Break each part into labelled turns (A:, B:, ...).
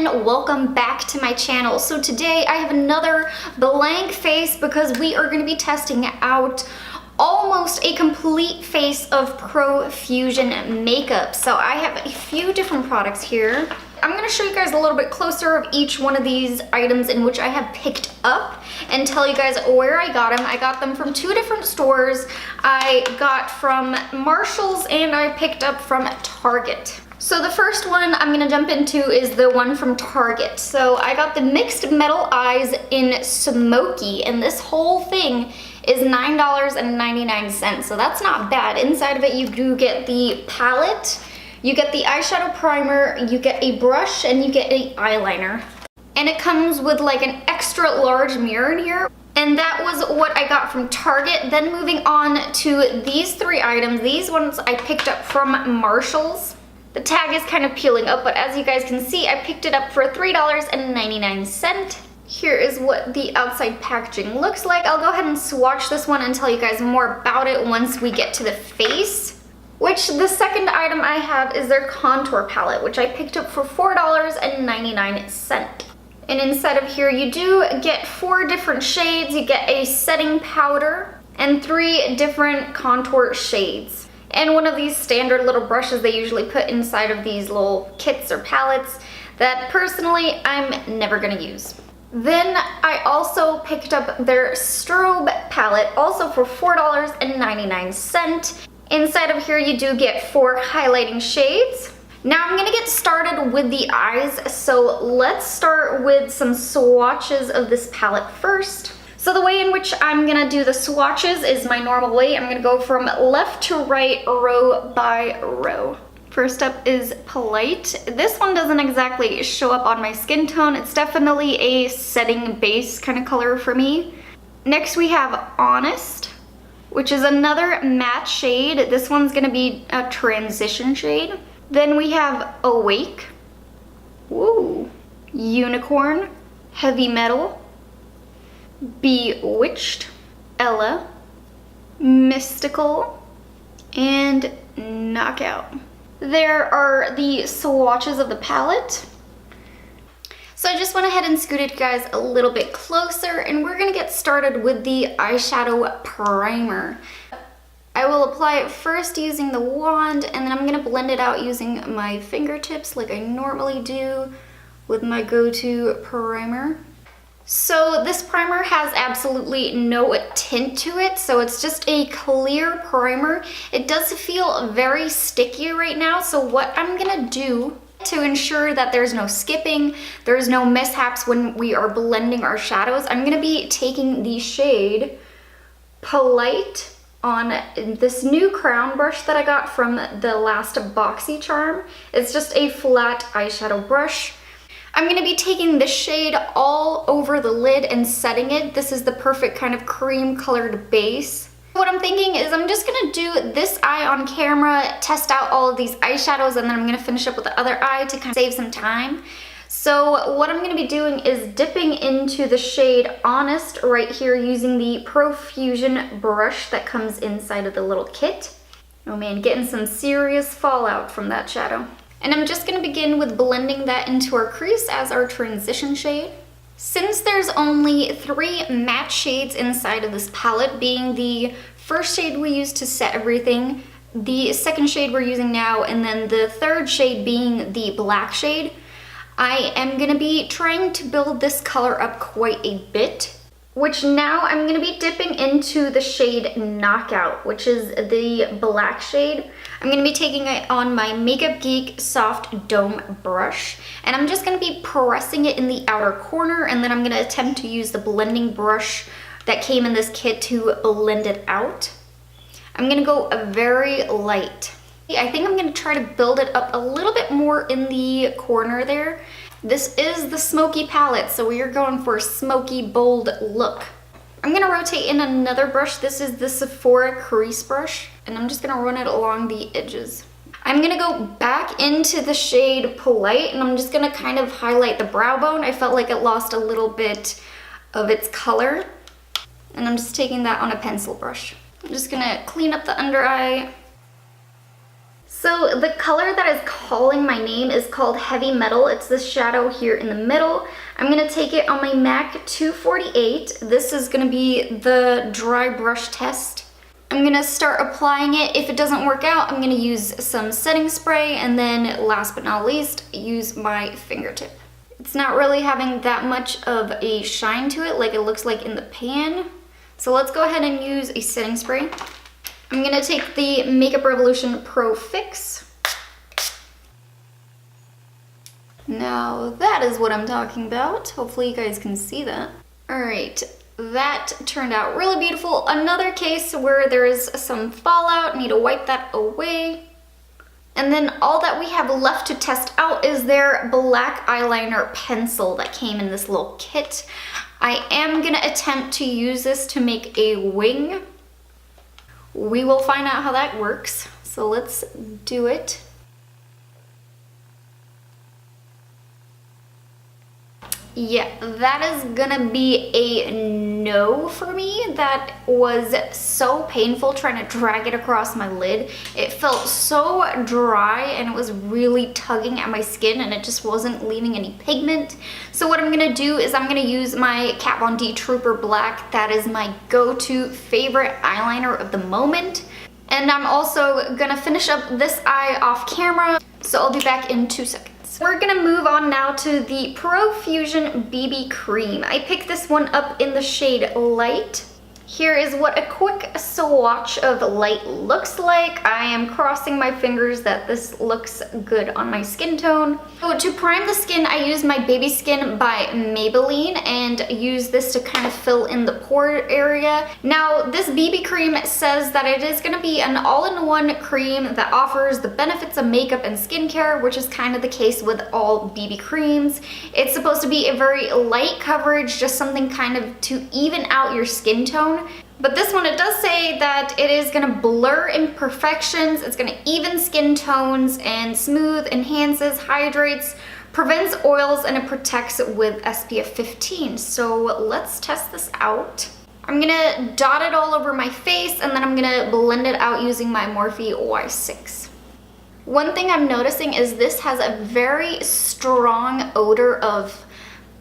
A: and welcome back to my channel. So today I have another blank face because we are going to be testing out almost a complete face of Profusion makeup. So I have a few different products here. I'm going to show you guys a little bit closer of each one of these items in which I have picked up and tell you guys where I got them. I got them from two different stores. I got from Marshall's and I picked up from Target. So the first one I'm gonna jump into is the one from Target. So I got the Mixed Metal Eyes in Smoky, and this whole thing is $9.99. So that's not bad. Inside of it you do get the palette, you get the eyeshadow primer, you get a brush, and you get an eyeliner. And it comes with like an extra large mirror in here. And that was what I got from Target. Then moving on to these three items. These ones I picked up from Marshall's. The tag is kind of peeling up, but as you guys can see, I picked it up for $3.99. Here is what the outside packaging looks like. I'll go ahead and swatch this one and tell you guys more about it once we get to the face. Which the second item I have is their contour palette, which I picked up for $4.99. And inside of here you do get 4 different shades. You get a setting powder and 3 different contour shades. And one of these standard little brushes they usually put inside of these little kits or palettes that personally I'm never gonna use. Then I also picked up their strobe palette, also for $4.99. Inside of here you do get 4 highlighting shades. Now I'm gonna get started with the eyes, so let's start with some swatches of this palette first. So the way in which I'm gonna do the swatches is my normal way. I'm gonna go from left to right, row by row. First up is Polite. This one doesn't exactly show up on my skin tone. It's definitely a setting base kind of color for me. Next we have Honest, which is another matte shade. This one's gonna be a transition shade. Then we have Awake, woo, Unicorn, Heavy Metal, Bewitched, Ella, Mystical, and Knockout. There are the swatches of the palette. So I just went ahead and scooted you guys a little bit closer, and we're gonna get started with the eyeshadow primer. I will apply it first using the wand, and then I'm gonna blend it out using my fingertips like I normally do with my go-to primer. So this primer has absolutely no tint to it, so it's just a clear primer. It does feel very sticky right now, so what I'm gonna do to ensure that there's no skipping, there's no mishaps when we are blending our shadows, I'm gonna be taking the shade Polite on this new crown brush that I got from the last BoxyCharm. It's just a flat eyeshadow brush. I'm gonna be taking the shade all over the lid and setting it. This is the perfect kind of cream colored base. What I'm thinking is I'm just gonna do this eye on camera, test out all of these eyeshadows, and then I'm gonna finish up with the other eye to kind of save some time. So what I'm gonna be doing is dipping into the shade Honest right here using the Profusion brush that comes inside of the little kit. Oh man, getting some serious fallout from that shadow. And I'm just gonna begin with blending that into our crease as our transition shade. Since there's only 3 matte shades inside of this palette, being the first shade we used to set everything, the second shade we're using now, and then the third shade being the black shade, I am gonna be trying to build this color up quite a bit, which now I'm gonna be dipping into the shade Knockout, which is the black shade. I'm gonna be taking it on my Makeup Geek Soft Dome brush, and I'm just gonna be pressing it in the outer corner, and then I'm gonna attempt to use the blending brush that came in this kit to blend it out. I'm gonna go very light. I think I'm gonna try to build it up a little bit more in the corner there. This is the smoky palette, so we are going for a smoky, bold look. I'm gonna rotate in another brush. This is the Sephora crease brush, and I'm just gonna run it along the edges. I'm gonna go back into the shade Polite, and I'm just gonna kind of highlight the brow bone. I felt like it lost a little bit of its color, and I'm just taking that on a pencil brush. I'm just gonna clean up the under eye, So the color that is calling my name is called Heavy Metal. It's this shadow here in the middle. I'm gonna take it on my MAC 248. This is gonna be the dry brush test. I'm gonna start applying it. If it doesn't work out, I'm gonna use some setting spray, and then last but not least, use my fingertip. It's not really having that much of a shine to it like it looks like in the pan. So let's go ahead and use a setting spray. I'm gonna take the Makeup Revolution Pro Fix. Now that is what I'm talking about. Hopefully you guys can see that. All right, that turned out really beautiful. Another case where there is some fallout, need to wipe that away. And then all that we have left to test out is their black eyeliner pencil that came in this little kit. I am gonna attempt to use this to make a wing. We will find out how that works. So let's do it. Yeah, that is gonna be a no for me. That was so painful trying to drag it across my lid. It felt so dry and it was really tugging at my skin and it just wasn't leaving any pigment. So what I'm gonna do is I'm gonna use my Kat Von D Trooper Black. That is my go-to favorite eyeliner of the moment. And I'm also gonna finish up this eye off camera. So I'll be back in 2 seconds. We're gonna move on now to the Profusion BB Cream. I picked this one up in the shade Light. Here is what a quick swatch of Light looks like. I am crossing my fingers that this looks good on my skin tone. So to prime the skin, I use my Baby Skin by Maybelline and use this to kind of fill in the pore area. Now, this BB cream says that it is gonna be an all-in-one cream that offers the benefits of makeup and skincare, which is kind of the case with all BB creams. It's supposed to be a very light coverage, just something kind of to even out your skin tone. But this one, it does say that it is gonna blur imperfections, it's gonna even skin tones and smooth, enhances, hydrates, prevents oils, and it protects with SPF 15. So let's test this out. I'm gonna dot it all over my face and then I'm gonna blend it out using my Morphe Y6. One thing I'm noticing is this has a very strong odor of,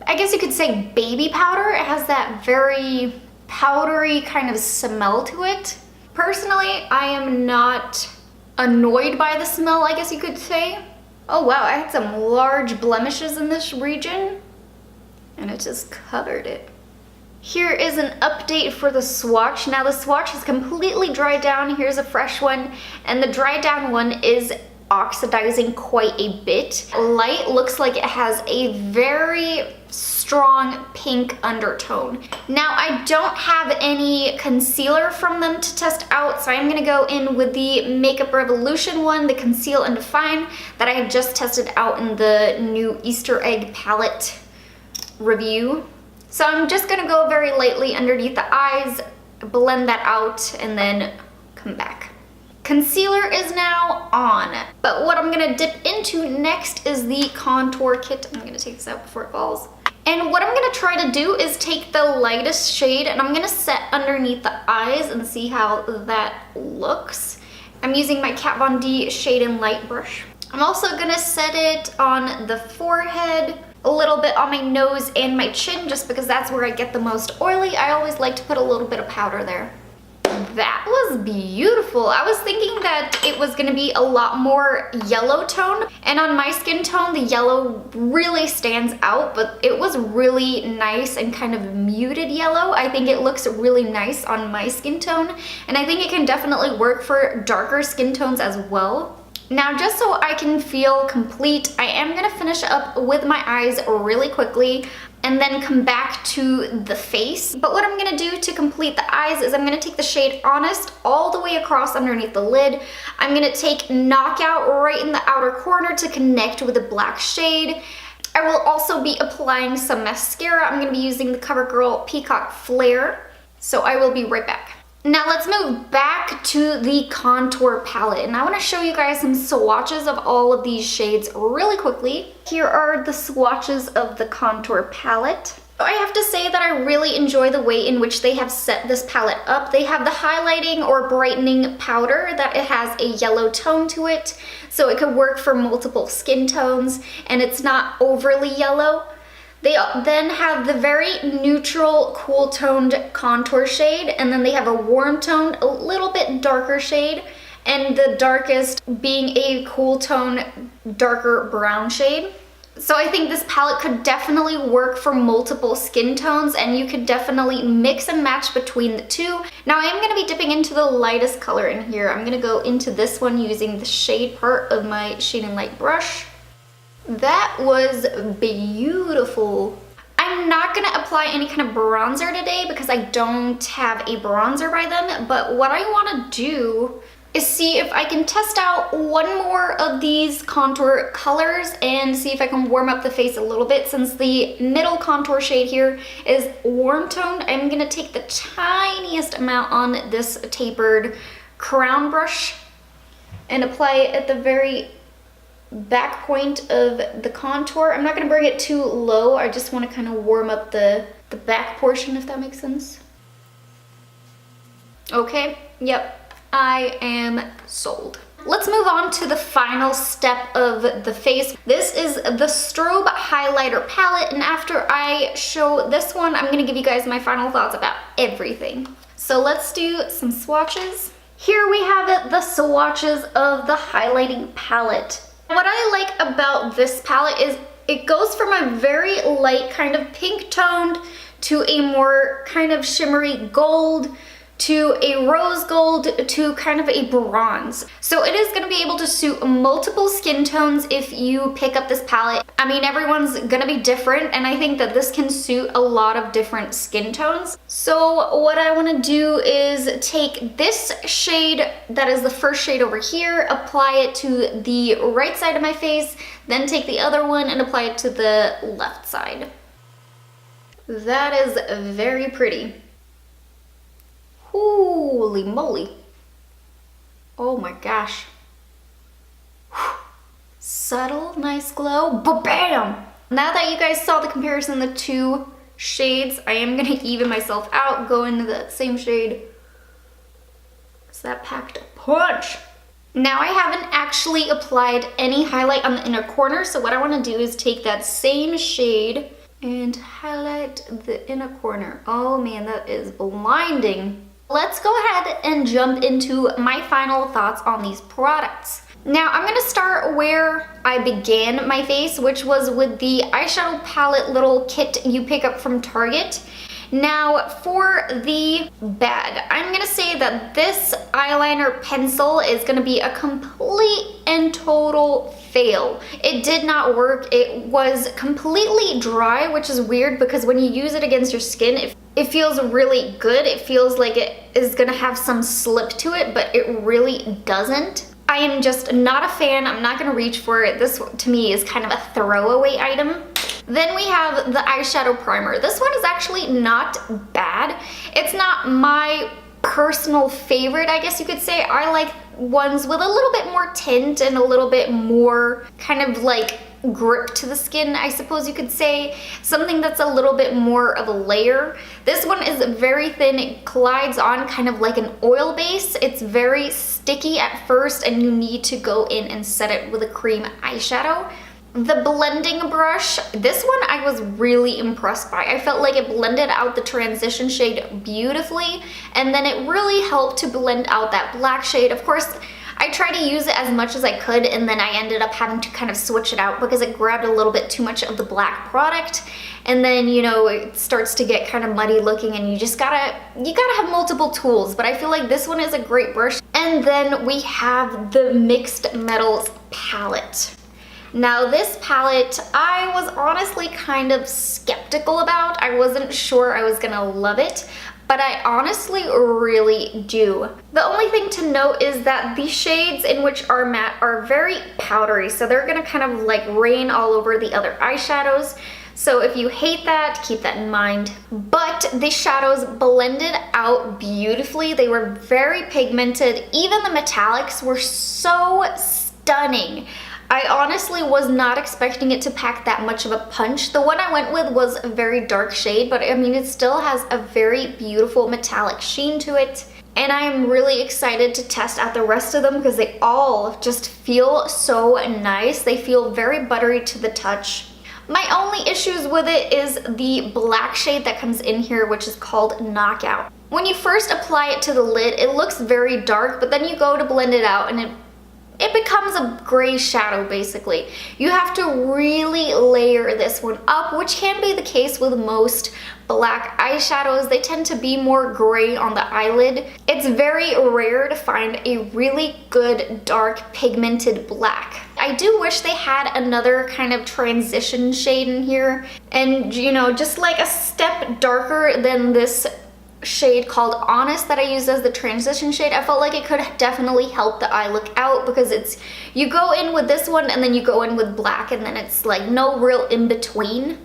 A: I guess you could say, baby powder. It has that very powdery kind of smell to it. Personally, I am not annoyed by the smell, I guess you could say. Oh wow, I had some large blemishes in this region and it just covered it. Here is an update for the swatch. Now the swatch has completely dried down. Here's a fresh one, and the dried down one is oxidizing quite a bit. Light looks like it has a very strong pink undertone. Now I don't have any concealer from them to test out, so I'm gonna go in with the Makeup Revolution one, the Conceal and Define, that I had just tested out in the new Easter egg palette review. So I'm just gonna go very lightly underneath the eyes, blend that out, and then come back. Concealer is now on, but what I'm gonna dip into next is the contour kit. I'm gonna take this out before it falls. And what I'm gonna try to do is take the lightest shade and I'm gonna set underneath the eyes and see how that looks. I'm using my Kat Von D Shade and Light brush. I'm also gonna set it on the forehead, a little bit on my nose and my chin, just because that's where I get the most oily. I always like to put a little bit of powder there. That was beautiful. I was thinking that it was gonna be a lot more yellow tone, and on my skin tone, the yellow really stands out, but it was really nice and kind of muted yellow. I think it looks really nice on my skin tone, and I think it can definitely work for darker skin tones as well. Now, just so I can feel complete, I am gonna finish up with my eyes really quickly and then come back to the face. But what I'm gonna do to complete the eyes is I'm gonna take the shade Honest all the way across underneath the lid. I'm gonna take Knockout right in the outer corner to connect with the black shade. I will also be applying some mascara. I'm gonna be using the CoverGirl Peacock Flare. So I will be right back. Now let's move back to the contour palette, and I want to show you guys some swatches of all of these shades really quickly. Here are the swatches of the contour palette. I have to say that I really enjoy the way in which they have set this palette up. They have the highlighting or brightening powder that it has a yellow tone to it, so it could work for multiple skin tones and it's not overly yellow. They then have the very neutral, cool toned contour shade, and then they have a warm toned, a little bit darker shade, and the darkest being a cool tone, darker brown shade. So I think this palette could definitely work for multiple skin tones, and you could definitely mix and match between the two. Now I am going to be dipping into the lightest color in here. I'm going to go into this one using the shade part of my Shading Light brush. That was beautiful. I'm not going to apply any kind of bronzer today because I don't have a bronzer by then, but what I want to do is see if I can test out one more of these contour colors and see if I can warm up the face a little bit. Since the middle contour shade here is warm toned, I'm gonna take the tiniest amount on this tapered crown brush and apply it at the very back point of the contour. I'm not gonna bring it too low, I just wanna kind of warm up the back portion, if that makes sense. Okay, yep. I am sold. Let's move on to the final step of the face. This is the Strobe Highlighter Palette, and after I show this one, I'm gonna give you guys my final thoughts about everything. So let's do some swatches. Here we have it, the swatches of the highlighting palette. What I like about this palette is it goes from a very light kind of pink toned to a more kind of shimmery gold, to a rose gold, to kind of a bronze. So it is going to be able to suit multiple skin tones if you pick up this palette. I mean, everyone's going to be different, and I think that this can suit a lot of different skin tones. So what I want to do is take this shade, that is the first shade over here, apply it to the right side of my face, then take the other one and apply it to the left side. That is very pretty. Holy moly. Oh my gosh. Whew. Subtle, nice glow, ba-bam! Now that you guys saw the comparison of the two shades, I am gonna even myself out, go into that same shade. So that packed a punch. Now I haven't actually applied any highlight on the inner corner, so what I wanna do is take that same shade and highlight the inner corner. Oh man, that is blinding. Let's go ahead and jump into my final thoughts on these products. Now I'm gonna start where I began my face, which was with the eyeshadow palette little kit you pick up from Target. Now for the bad, I'm gonna say that this eyeliner pencil is gonna be a complete and total fail. It did not work. It was completely dry, which is weird because when you use it against your skin, it feels really good. It feels like it is gonna have some slip to it, but it really doesn't. I am just not a fan. I'm not gonna reach for it. This to me is kind of a throwaway item. Then we have the eyeshadow primer. This one is actually not bad. It's not my personal favorite, I guess you could say. I like ones with a little bit more tint and a little bit more kind of like grip to the skin, I suppose you could say. Something that's a little bit more of a layer. This one is very thin. It glides on kind of like an oil base. It's very sticky at first and you need to go in and set it with a cream eyeshadow. The blending brush, this one I was really impressed by. I felt like it blended out the transition shade beautifully, and then it really helped to blend out that black shade. Of course, I tried to use it as much as I could, and then I ended up having to kind of switch it out because it grabbed a little bit too much of the black product, and then, you know, it starts to get kind of muddy looking, and you gotta have multiple tools. But I feel like this one is a great brush. And then we have the Mixed Metals palette. Now this palette, I was honestly kind of skeptical about. I wasn't sure I was gonna love it, but I honestly really do. The only thing to note is that the shades in which are matte are very powdery, so they're gonna kind of like rain all over the other eyeshadows. So if you hate that, keep that in mind. But the shadows blended out beautifully. They were very pigmented. Even the metallics were so stunning. I honestly was not expecting it to pack that much of a punch. The one I went with was a very dark shade, but I mean, it still has a very beautiful metallic sheen to it. And I am really excited to test out the rest of them because they all just feel so nice. They feel very buttery to the touch. My only issues with it is the black shade that comes in here, which is called Knockout. When you first apply it to the lid, it looks very dark, but then you go to blend it out and it becomes a gray shadow basically. You have to really layer this one up, which can be the case with most black eyeshadows. They tend to be more gray on the eyelid. It's very rare to find a really good dark pigmented black. I do wish they had another kind of transition shade in here, and you know, just like a step darker than this shade called Honest that I used as the transition shade. I felt like it could definitely help the eye look out, because it's, you go in with this one and then you go in with black and then it's like no real in between.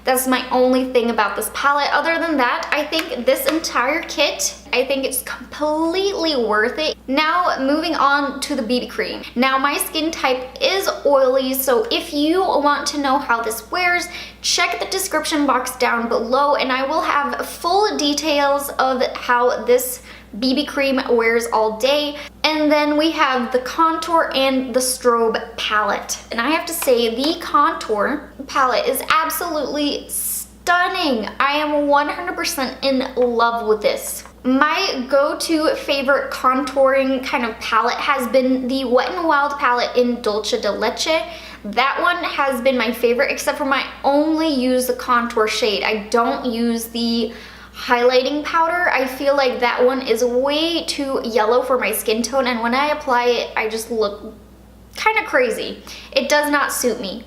A: That's my only thing about this palette. Other than that, I think this entire kit, I think it's completely worth it. Now, moving on to the BB cream. Now, my skin type is oily, so if you want to know how this wears, check the description box down below, and I will have full details of how this BB cream wears all day. And then we have the contour and the strobe palette. And I have to say, the contour palette is absolutely stunning. I am 100% in love with this. My go-to favorite contouring kind of palette has been the Wet n Wild palette in Dulce de Leche. That one has been my favorite, except for I only use the contour shade. I don't use the highlighting powder. I feel like that one is way too yellow for my skin tone, and when I apply it, I just look kind of crazy. It does not suit me.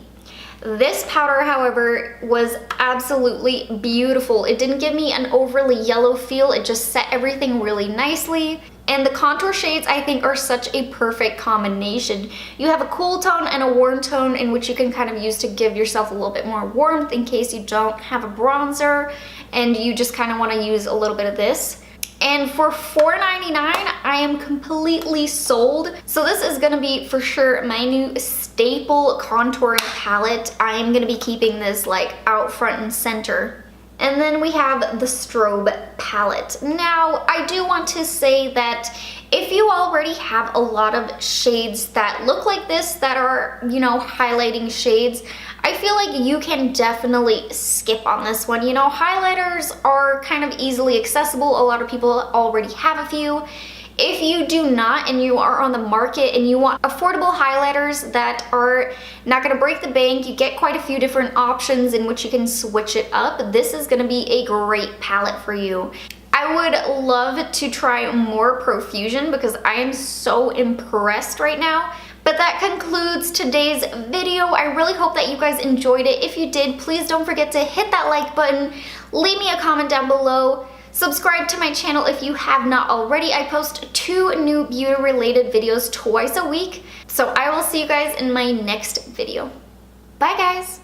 A: This powder, however, was absolutely beautiful. It didn't give me an overly yellow feel. It just set everything really nicely. And the contour shades, I think, are such a perfect combination. You have a cool tone and a warm tone, in which you can kind of use to give yourself a little bit more warmth in case you don't have a bronzer and you just kind of want to use a little bit of this. And for $4.99, I am completely sold. So this is going to be for sure my new staple contouring palette. I am going to be keeping this like out front and center. And then we have the strobe palette. Now, I do want to say that if you already have a lot of shades that look like this, that are, you know, highlighting shades, I feel like you can definitely skip on this one. You know, highlighters are kind of easily accessible. A lot of people already have a few. If you do not, and you are on the market and you want affordable highlighters that are not going to break the bank, you get quite a few different options in which you can switch it up. This is going to be a great palette for you. I would love to try more Profusion because I am so impressed right now. But that concludes today's video. I really hope that you guys enjoyed it. If you did, please don't forget to hit that like button, leave me a comment down below, subscribe to my channel if you have not already. I post 2 new beauty related videos twice a week. So I will see you guys in my next video. Bye guys!